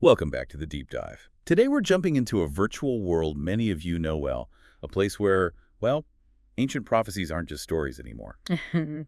Welcome back to the Deep Dive. Today we're jumping into a virtual world many of you know well, a place where, well, ancient prophecies aren't just stories anymore.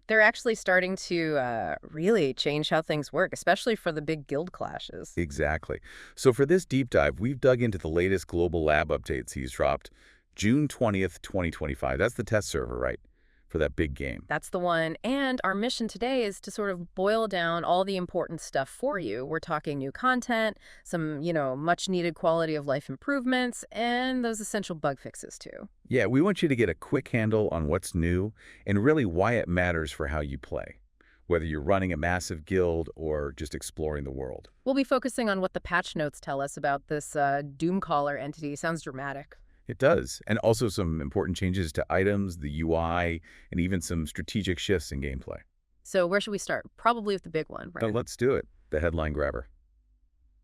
They're actually starting to really change how things work, especially for the big guild clashes. Exactly. So for this deep dive, we've dug into the latest global lab updates he's dropped June 20th, 2025. That's the test server, right? For that big game. That's the one. And our mission today is to sort of boil down all the important stuff for you. We're talking new content, some, much needed quality of life improvements, and those essential bug fixes too. Yeah, we want you to get a quick handle on what's new and really why it matters for how you play, whether you're running a massive guild or just exploring the world. We'll be focusing on what the patch notes tell us about this Doomcaller entity. Sounds dramatic. It does, and also some important changes to items, the UI, and even some strategic shifts in gameplay. So where should we start? Probably with the big one, Now right? let's do it. The headline grabber.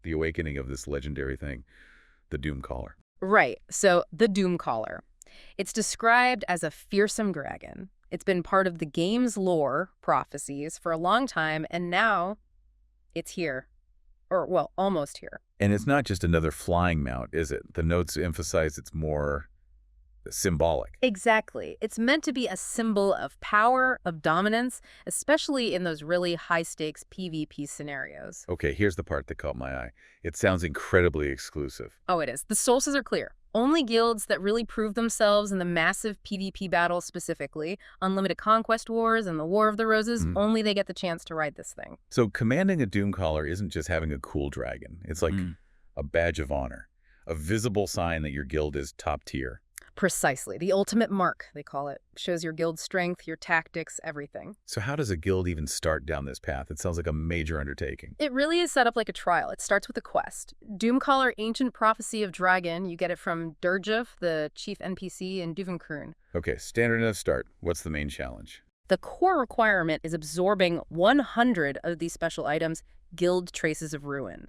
The awakening of this legendary thing, the Doomcaller. Right. So the Doomcaller. It's described as a fearsome dragon. It's been part of the game's lore, prophecies, for a long time, and now it's here. Or, well, almost here. And it's not just another flying mount, is it? The notes emphasize it's more symbolic. Exactly. It's meant to be a symbol of power, of dominance, especially in those really high-stakes PvP scenarios. Okay, here's the part that caught my eye. It sounds incredibly exclusive. Oh, it is. The sources are clear. Only guilds that really prove themselves in the massive PvP battles specifically, Unlimited Conquest Wars and the War of the Roses, only they get the chance to ride this thing. So commanding a Doomcaller isn't just having a cool dragon. It's like a badge of honor, a visible sign that your guild is top tier. Precisely. The ultimate mark, they call it. Shows your guild's strength, your tactics, everything. So how does a guild even start down this path? It sounds like a major undertaking. It really is set up like a trial. It starts with a quest. Doomcaller Ancient Prophecy of Dragon. You get it from Durjev, the chief NPC in Duvenkern. Okay, standard enough start. What's the main challenge? The core requirement is absorbing 100 of these special items, Guild Traces of Ruin.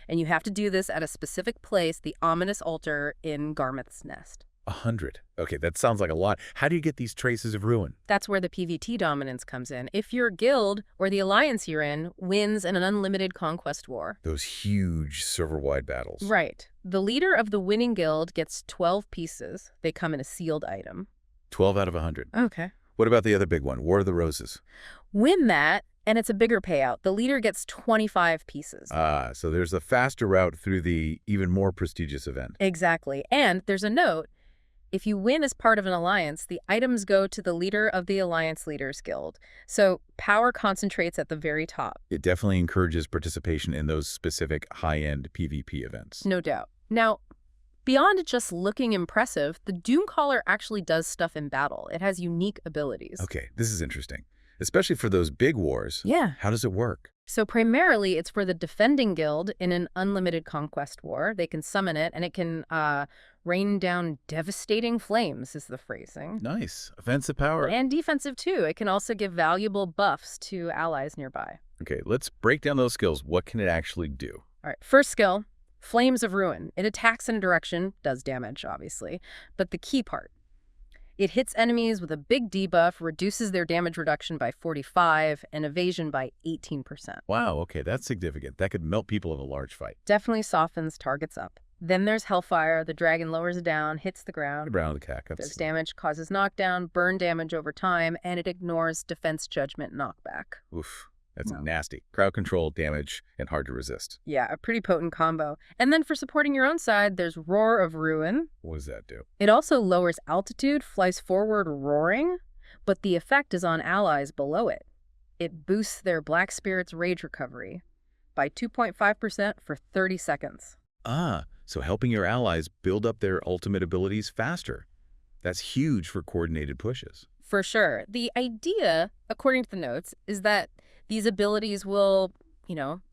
And you have to do this at a specific place, the Ominous Altar in Garmeth's Nest. 100. Okay, that sounds like a lot. How do you get these traces of ruin? That's where the PvT dominance comes in. If your guild, or the alliance you're in, wins in an unlimited conquest war. Those huge server-wide battles. Right. The leader of the winning guild gets 12 pieces. They come in a sealed item. 12 out of 100. Okay. What about the other big one, War of the Roses? Win that, and it's a bigger payout. The leader gets 25 pieces. So there's a faster route through the even more prestigious event. Exactly. And there's a note. If you win as part of an alliance, the items go to the leader of the Alliance Leaders Guild. So power concentrates at the very top. It definitely encourages participation in those specific high-end PvP events. No doubt. Now, beyond it just looking impressive, the Doomcaller actually does stuff in battle. It has unique abilities. Okay, this is interesting. Especially for those big wars. Yeah. How does it work? So primarily, it's for the defending guild in an unlimited conquest war. They can summon it, and it can rain down devastating flames, is the phrasing. Nice. Offensive power. And defensive, too. It can also give valuable buffs to allies nearby. Okay, let's break down those skills. What can it actually do? All right, first skill, Flames of Ruin. It attacks in a direction, does damage, obviously, but the key part. It hits enemies with a big debuff, reduces their damage reduction by 45, and evasion by 18%. Wow, okay, that's significant. That could melt people in a large fight. Definitely softens targets up. Then there's Hellfire. The dragon lowers it down, hits the ground. Brown the cack. Does damage, causes knockdown, burn damage over time, and it ignores defense judgment knockback. Oof, that's Wow. nasty. Crowd control, damage, and hard to resist. Yeah, a pretty potent combo. And then for supporting your own side, there's Roar of Ruin. What does that do? It also lowers altitude, flies forward roaring, but the effect is on allies below it. It boosts their Black Spirit's rage recovery by 2.5% for 30 seconds. So helping your allies build up their ultimate abilities faster. That's huge for coordinated pushes. For sure. The idea, according to the notes, is that these abilities will,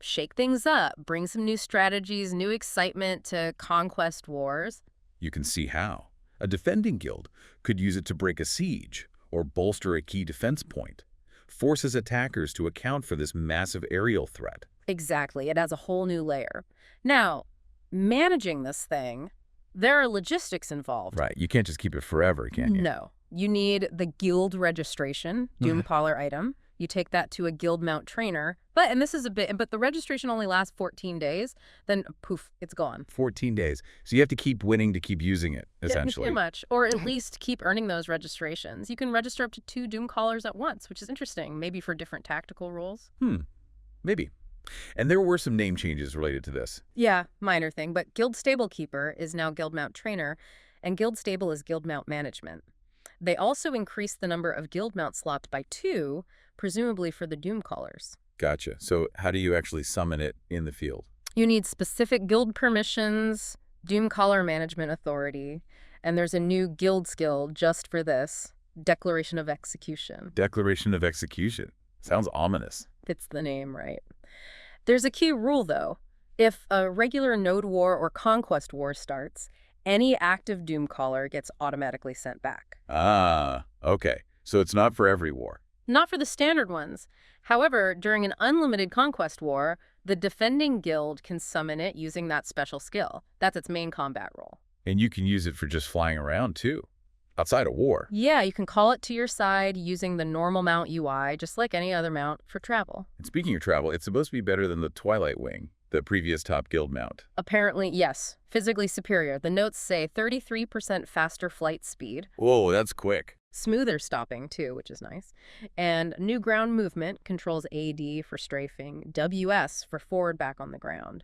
shake things up, bring some new strategies, new excitement to conquest wars. You can see how. A defending guild could use it to break a siege or bolster a key defense point. Forces attackers to account for this massive aerial threat. Exactly. It adds a whole new layer. Now, managing this thing, there are logistics involved. Right. You can't just keep it forever, can you? No. You need the guild registration, Doomcaller item. You take that to a guild mount trainer, but the registration only lasts 14 days, then poof, it's gone. 14 days. So you have to keep winning to keep using it, Yeah, essentially. pretty much. Or at least keep earning those registrations. You can register up to 2 Doomcallers at once, which is interesting, maybe for different tactical roles. Maybe. And there were some name changes related to this. Yeah, minor thing, but Guild Stable Keeper is now Guild Mount Trainer, and Guild Stable is Guild Mount Management. They also increased the number of Guild Mount slots by 2, presumably for the Doomcallers. Gotcha. So how do you actually summon it in the field? You need specific guild permissions, Doomcaller Management Authority, and there's a new guild skill just for this, Declaration of Execution. Declaration of Execution. Sounds ominous. Fits the name, right? There's a key rule, though. If a regular Node War or Conquest War starts, any active Doomcaller gets automatically sent back. Ah, okay. So it's not for every war. Not for the standard ones. However, during an unlimited Conquest War, the defending guild can summon it using that special skill. That's its main combat role. And you can use it for just flying around, too, outside of war. Yeah, you can call it to your side using the normal mount UI, just like any other mount for travel. And speaking of travel, it's supposed to be better than the Twilight Wing, the previous top guild mount. Apparently, yes. Physically superior. The notes say 33% faster flight speed. Whoa, that's quick. Smoother stopping, too, which is nice. And new ground movement controls AD for strafing, WS for forward back on the ground.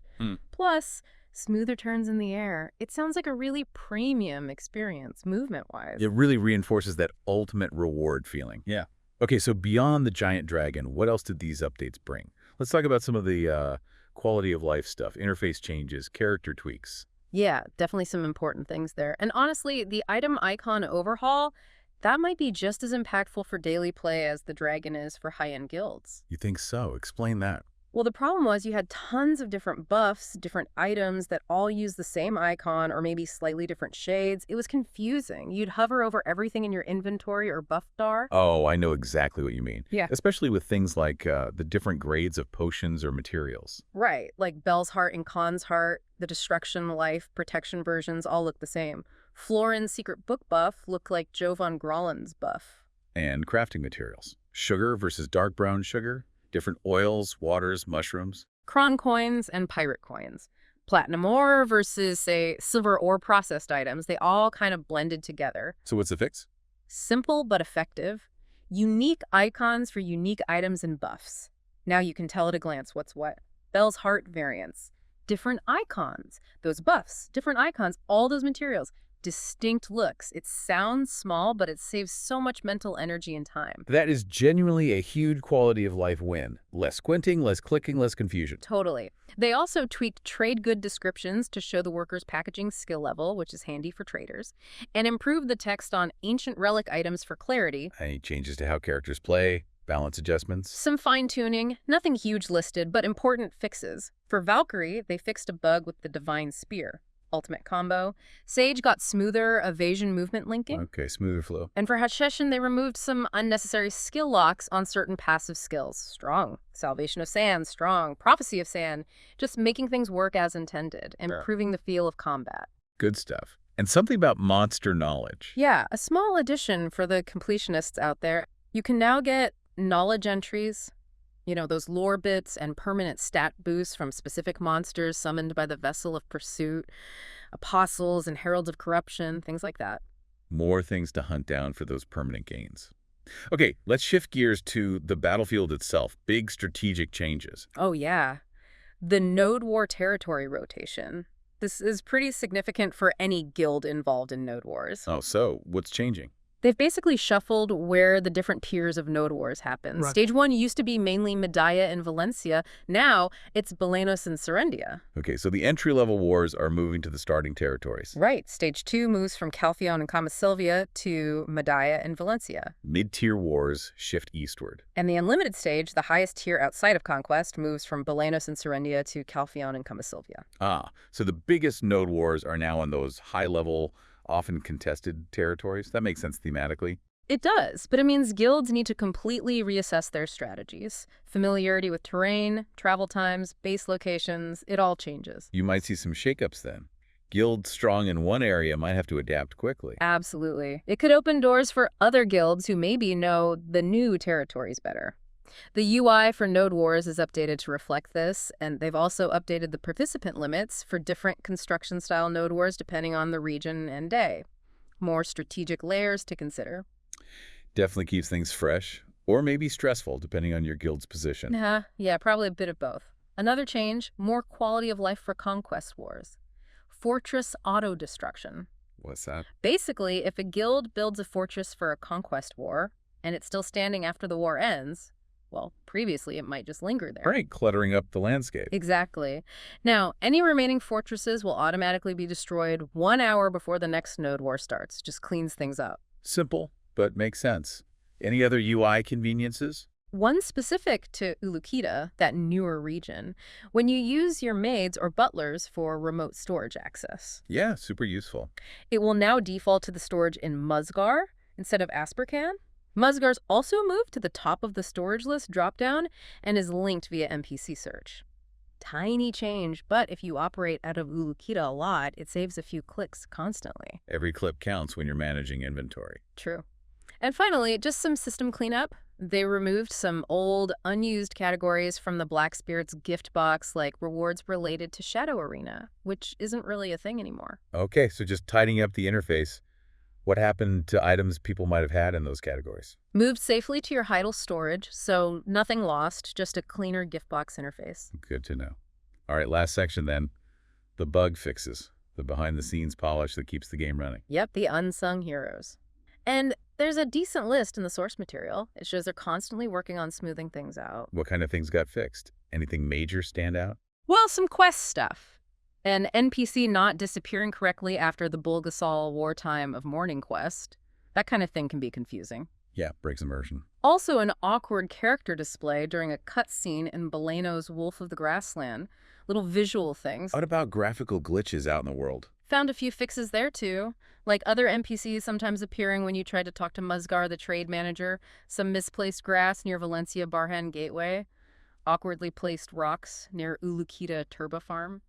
Plus, smoother turns in the air. It sounds like a really premium experience, movement-wise. It really reinforces that ultimate reward feeling. Yeah. Okay, so beyond the giant dragon, what else did these updates bring? Let's talk about some of the quality of life stuff, interface changes, character tweaks. Yeah, definitely some important things there. And honestly, the item icon overhaul, that might be just as impactful for daily play as the dragon is for high-end guilds. You think so? Explain that. Well, the problem was you had tons of different buffs, different items that all use the same icon or maybe slightly different shades. It was confusing. You'd hover over everything in your inventory or buff bar. Oh, I know exactly what you mean. Yeah. Especially with things like the different grades of potions or materials. Right, like Bell's Heart and Khan's Heart, the Destruction, Life, Protection versions all look the same. Florin's Secret Book buff look like Jovan Grollin's buff. And crafting materials. Sugar versus dark brown sugar. Different oils, waters, mushrooms. Kron coins and pirate coins. Platinum ore versus, say, silver ore processed items. They all kind of blended together. So what's the fix? Simple but effective. Unique icons for unique items and buffs. Now you can tell at a glance what's what. Bell's Heart variants. Different icons. Those buffs. Different icons. All those materials. Distinct looks. It sounds small, but it saves so much mental energy and time. That is genuinely a huge quality of life win. Less squinting, less clicking, less confusion. Totally. They also tweaked trade good descriptions to show the worker's packaging skill level, which is handy for traders, and improved the text on ancient relic items for clarity. Any changes to how characters play, balance adjustments? Some fine-tuning, nothing huge listed, but important fixes. For Valkyrie, they fixed a bug with the Divine Spear. Ultimate combo. Sage got smoother evasion movement linking. Okay, smoother flow. And for Hasheshin, they removed some unnecessary skill locks on certain passive skills. Strong. Salvation of Sand, strong. Prophecy of Sand. Just making things work as intended, improving the feel of combat. Good stuff. And something about monster knowledge. Yeah, a small addition for the completionists out there. You can now get knowledge entries. You know, those lore bits and permanent stat boosts from specific monsters summoned by the Vessel of Pursuit, Apostles and Heralds of Corruption, things like that. More things to hunt down for those permanent gains. Okay, let's shift gears to the battlefield itself. Big strategic changes. Oh, yeah. The Node War territory rotation. This is pretty significant for any guild involved in Node Wars. Oh, so what's changing? They've basically shuffled where the different tiers of Node Wars happen. Right. Stage 1 used to be mainly Medaya and Valencia. Now it's Belenos and Serendia. Okay, so the entry-level wars are moving to the starting territories. Right. Stage 2 moves from Caltheon and Camasilvia to Medaya and Valencia. Mid-tier wars shift eastward. And the Unlimited stage, the highest tier outside of Conquest, moves from Belenos and Serendia to Caltheon and Camasilvia. Ah, so the biggest node wars are now in those high-level, often contested territories. That makes sense thematically. It does, but it means guilds need to completely reassess their strategies. Familiarity with terrain, travel times, base locations, it all changes. You might see some shakeups then. Guilds strong in one area might have to adapt quickly. Absolutely. It could open doors for other guilds who maybe know the new territories better. The UI for Node Wars is updated to reflect this, and they've also updated the participant limits for different construction-style Node Wars depending on the region and day. More strategic layers to consider. Definitely keeps things fresh, or maybe stressful, depending on your guild's position. Yeah, probably a bit of both. Another change, more quality of life for Conquest Wars. Fortress auto-destruction. What's that? Basically, if a guild builds a fortress for a conquest war, and it's still standing after the war ends, well, previously it might just linger there. Right, cluttering up the landscape. Exactly. Now, any remaining fortresses will automatically be destroyed 1 hour before the next node war starts. Just cleans things up. Simple, but makes sense. Any other UI conveniences? One specific to Ulukita, that newer region, when you use your maids or butlers for remote storage access. Yeah, super useful. It will now default to the storage in Muzgar instead of Aspercan. Muzgar's also moved to the top of the storage list dropdown and is linked via NPC search. Tiny change, but if you operate out of Ulukita a lot, it saves a few clicks constantly. Every clip counts when you're managing inventory. True. And finally, just some system cleanup. They removed some old, unused categories from the Black Spirit's gift box, like rewards related to Shadow Arena, which isn't really a thing anymore. Okay, so just tidying up the interface. What happened to items people might have had in those categories? Moved safely to your Heidel storage, so nothing lost, just a cleaner gift box interface. Good to know. All right, last section then. The bug fixes. The behind-the-scenes polish that keeps the game running. Yep, the unsung heroes. And there's a decent list in the source material. It shows they're constantly working on smoothing things out. What kind of things got fixed? Anything major stand out? Well, some quest stuff. An NPC not disappearing correctly after the Bulgasol Wartime of Morning quest. That kind of thing can be confusing. Yeah, breaks immersion. Also an awkward character display during a cutscene in Baleno's Wolf of the Grassland. Little visual things. What about graphical glitches out in the world? Found a few fixes there too, like other NPCs sometimes appearing when you try to talk to Muzgar, the trade manager, some misplaced grass near Valencia Barhan Gateway, awkwardly placed rocks near Ulukita Turba Farm.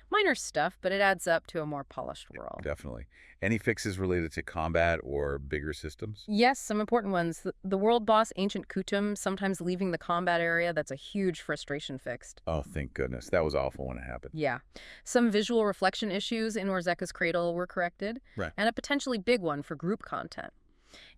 Minor stuff, but it adds up to a more polished world. Definitely. Any fixes related to combat or bigger systems? Yes, some important ones. The world boss, Ancient Kutum, sometimes leaving the combat area. That's a huge frustration fixed. Oh, thank goodness. That was awful when it happened. Yeah. Some visual reflection issues in Orzeka's Cradle were corrected. Right. And a potentially big one for group content.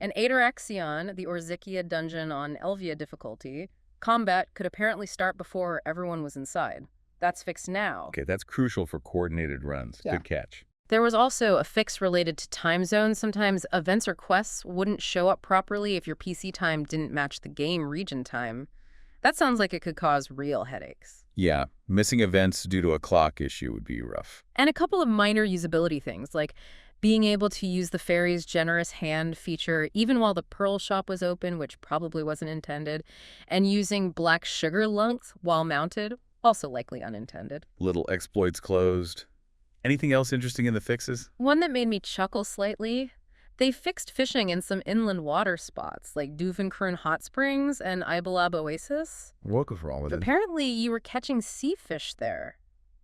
In Aeteraxion, the Orzikia dungeon on Elvia difficulty, combat could apparently start before everyone was inside. That's fixed now. Okay, that's crucial for coordinated runs. Yeah. Good catch. There was also a fix related to time zones. Sometimes events or quests wouldn't show up properly if your PC time didn't match the game region time. That sounds like it could cause real headaches. Yeah, missing events due to a clock issue would be rough. And a couple of minor usability things, like being able to use the fairy's generous hand feature even while the Pearl Shop was open, which probably wasn't intended, and using black sugar lunks while mounted, also likely unintended. Little exploits closed. Anything else interesting in the fixes? One that made me chuckle slightly, they fixed fishing in some inland water spots, like Duvenkern Hot Springs and Ibalab Oasis. What goes wrong with it? Apparently, you were catching sea fish there,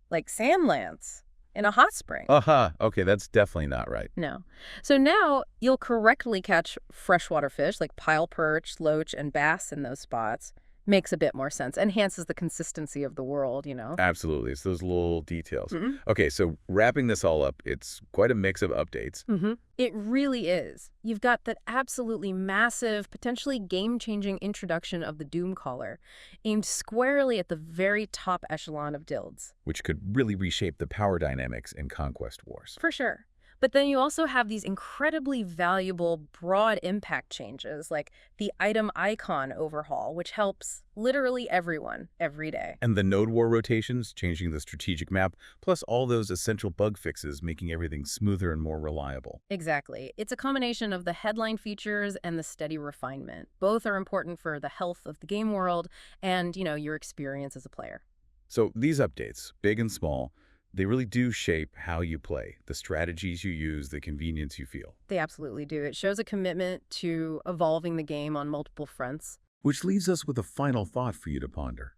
like sand lance, in a hot spring. Okay, that's definitely not right. No. So now you'll correctly catch freshwater fish like pile perch, loach, and bass in those spots. Makes a bit more sense. Enhances the consistency of the world, you know? Absolutely. It's those little details. Mm-hmm. Okay, so wrapping this all up, it's quite a mix of updates. Mm-hmm. It really is. You've got that absolutely massive, potentially game-changing introduction of the Doomcaller, aimed squarely at the very top echelon of guilds. Which could really reshape the power dynamics in Conquest Wars. For sure. But then you also have these incredibly valuable broad impact changes, like the item icon overhaul, which helps literally everyone every day. And the Node War rotations, changing the strategic map, plus all those essential bug fixes, making everything smoother and more reliable. Exactly. It's a combination of the headline features and the steady refinement. Both are important for the health of the game world and, your experience as a player. So these updates, big and small, they really do shape how you play, the strategies you use, the convenience you feel. They absolutely do. It shows a commitment to evolving the game on multiple fronts. Which leaves us with a final thought for you to ponder.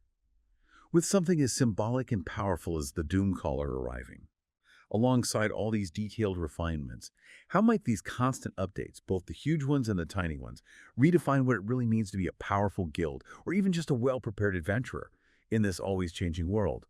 With something as symbolic and powerful as the Doomcaller arriving, alongside all these detailed refinements. How might these constant updates, both the huge ones and the tiny ones, redefine what it really means to be a powerful guild or even just a well-prepared adventurer in this always changing world?